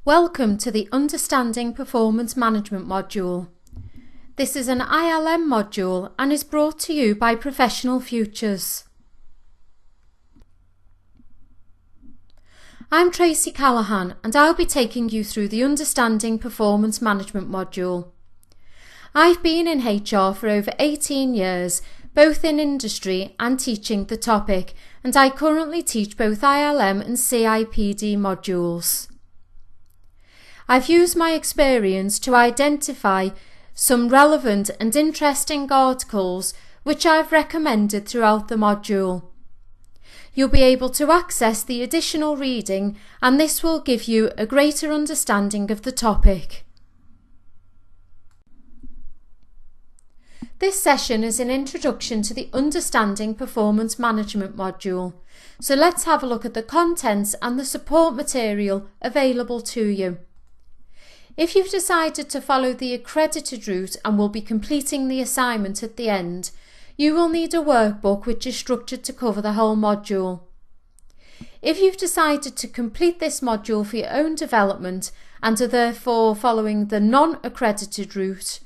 Welcome to the Understanding Performance Management module. This is an ILM module and is brought to you by Professional Futures. I'm Tracy Callahan and I'll be taking you through the Understanding Performance Management module. I've been in HR for over 18 years, both in industry and teaching the topic, and I currently teach both ILM and CIPD modules. I've used my experience to identify some relevant and interesting articles which I've recommended throughout the module. You'll be able to access the additional reading and this will give you a greater understanding of the topic. This session is an introduction to the Understanding Performance Management module. So let's have a look at the contents and the support material available to you. If you've decided to follow the accredited route and will be completing the assignment at the end, you will need a workbook which is structured to cover the whole module. If you've decided to complete this module for your own development and are therefore following the non-accredited route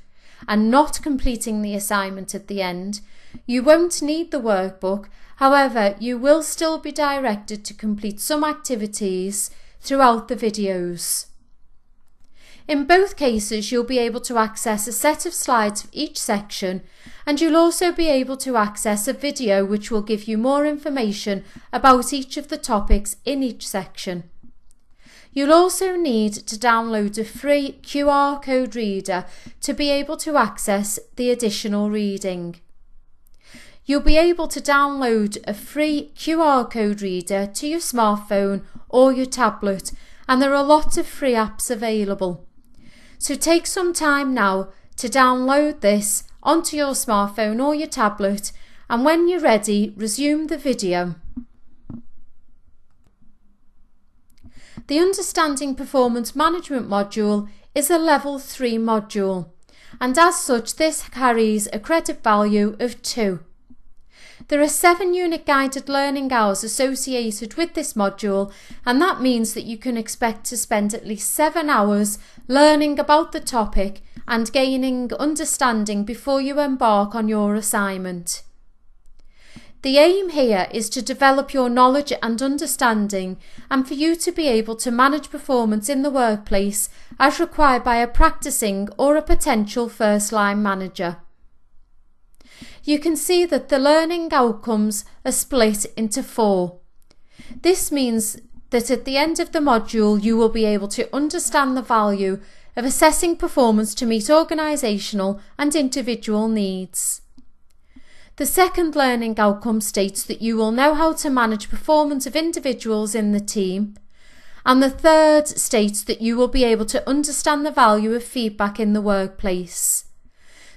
and not completing the assignment at the end, you won't need the workbook. However, you will still be directed to complete some activities throughout the videos. In both cases, you'll be able to access a set of slides for each section, and you'll also be able to access a video which will give you more information about each of the topics in each section. You'll also need to download a free QR code reader to be able to access the additional reading. You'll be able to download a free QR code reader to your smartphone or your tablet, and there are lots of free apps available. So take some time now to download this onto your smartphone or your tablet, and when you're ready, resume the video. The Understanding Performance Management module is a Level 3 module, and as such this carries a credit value of 2. There are 7 unit guided learning hours associated with this module, and that means that you can expect to spend at least 7 hours learning about the topic and gaining understanding before you embark on your assignment. The aim here is to develop your knowledge and understanding and for you to be able to manage performance in the workplace as required by a practicing or a potential first-line manager. You can see that the learning outcomes are split into 4. This means that at the end of the module you will be able to understand the value of assessing performance to meet organisational and individual needs. The second learning outcome states that you will know how to manage performance of individuals in the team, and the third states that you will be able to understand the value of feedback in the workplace.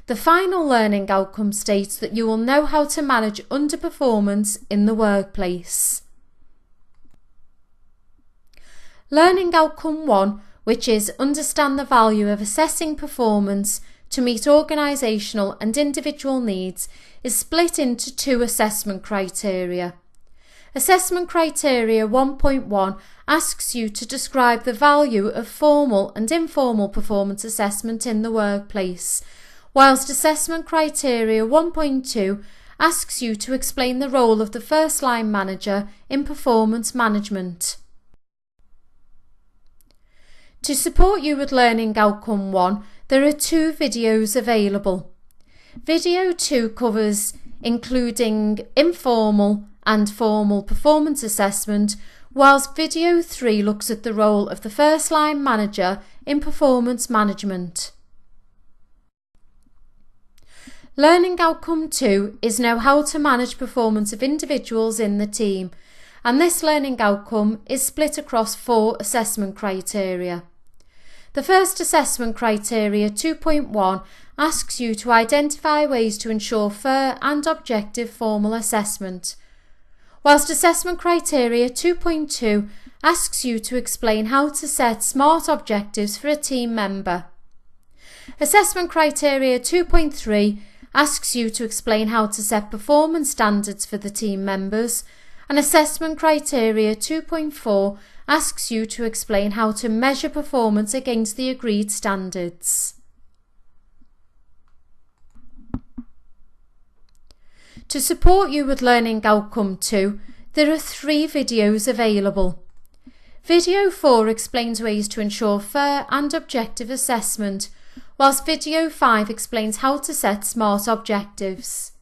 The final learning outcome states that you will know how to manage underperformance in the workplace. Learning outcome 1, which is understand the value of assessing performance to meet organisational and individual needs, is split into 2 assessment criteria. Assessment criteria 1.1 asks you to describe the value of formal and informal performance assessment in the workplace, whilst assessment criteria 1.2 asks you to explain the role of the first-line manager in performance management. To support you with learning outcome 1, there are 2 videos available. Video 2 covers including informal and formal performance assessment, whilst video 3 looks at the role of the first-line manager in performance management. Learning outcome 2 is know how to manage performance of individuals in the team, and this learning outcome is split across 4 assessment criteria. The first assessment criteria 2.1 asks you to identify ways to ensure fair and objective formal assessment, whilst assessment criteria 2.2 asks you to explain how to set SMART objectives for a team member. Assessment criteria 2.3 asks you to explain how to set performance standards for the team members, and assessment criteria 2.4 asks you to explain how to measure performance against the agreed standards. To support you with Learning Outcome 2, there are 3 videos available. Video 4 explains ways to ensure fair and objective assessment, whilst Video 5 explains how to set SMART objectives.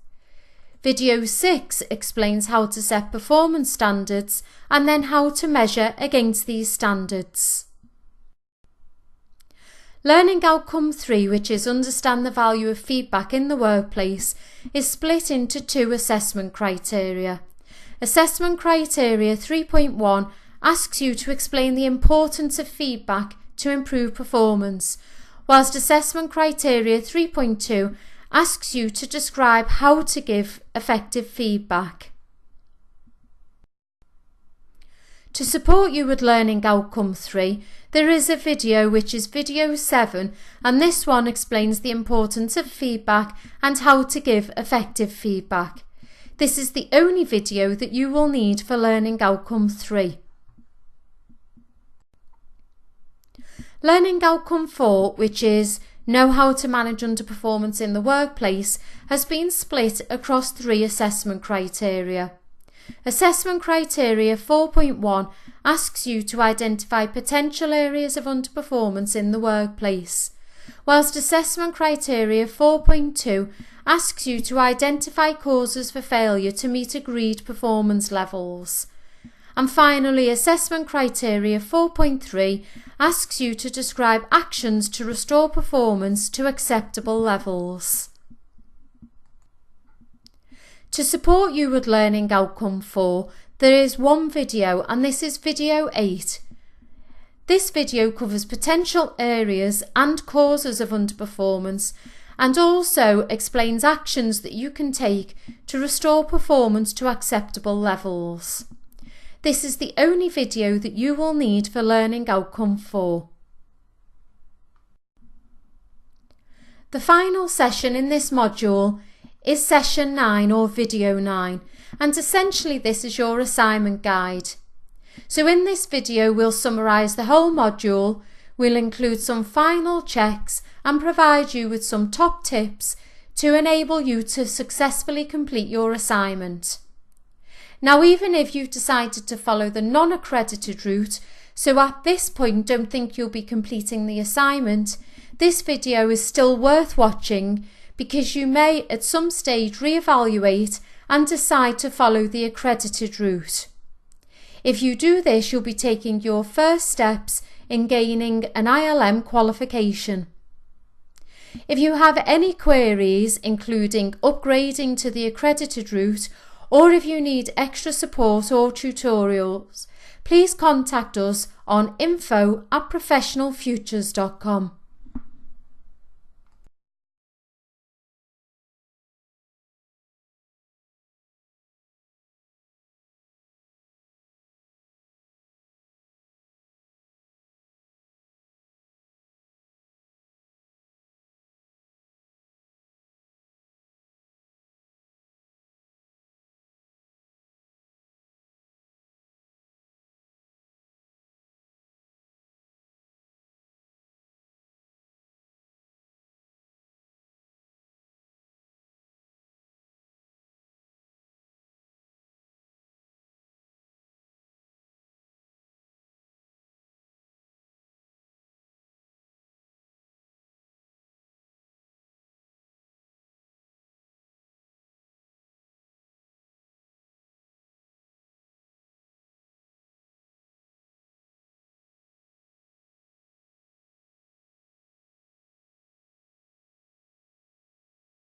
Video 6 explains how to set performance standards and then how to measure against these standards. Learning Outcome 3, which is Understand the Value of Feedback in the Workplace, is split into 2 assessment criteria. Assessment Criteria 3.1 asks you to explain the importance of feedback to improve performance, whilst Assessment Criteria 3.2 asks you to describe how to give effective feedback. To support you with Learning Outcome 3, there is a video which is Video 7, and this one explains the importance of feedback and how to give effective feedback. This is the only video that you will need for Learning Outcome 3. Learning Outcome 4, which is Know how to manage underperformance in the workplace, has been split across 3 assessment criteria. Assessment Criteria 4.1 asks you to identify potential areas of underperformance in the workplace, whilst Assessment Criteria 4.2 asks you to identify causes for failure to meet agreed performance levels. And finally, Assessment Criteria 4.3 asks you to describe actions to restore performance to acceptable levels. To support you with Learning Outcome 4, there is one video, and this is Video 8. This video covers potential areas and causes of underperformance and also explains actions that you can take to restore performance to acceptable levels. This is the only video that you will need for Learning Outcome 4. The final session in this module is Session 9 or Video 9, and essentially this is your assignment guide. So in this video we'll summarise the whole module, we'll include some final checks and provide you with some top tips to enable you to successfully complete your assignment. Now, even if you've decided to follow the non-accredited route, so at this point don't think you'll be completing the assignment, this video is still worth watching because you may at some stage re-evaluate and decide to follow the accredited route. If you do this, you'll be taking your first steps in gaining an ILM qualification. If you have any queries, including upgrading to the accredited route, or if you need extra support or tutorials, please contact us on info@professionalfutures.com.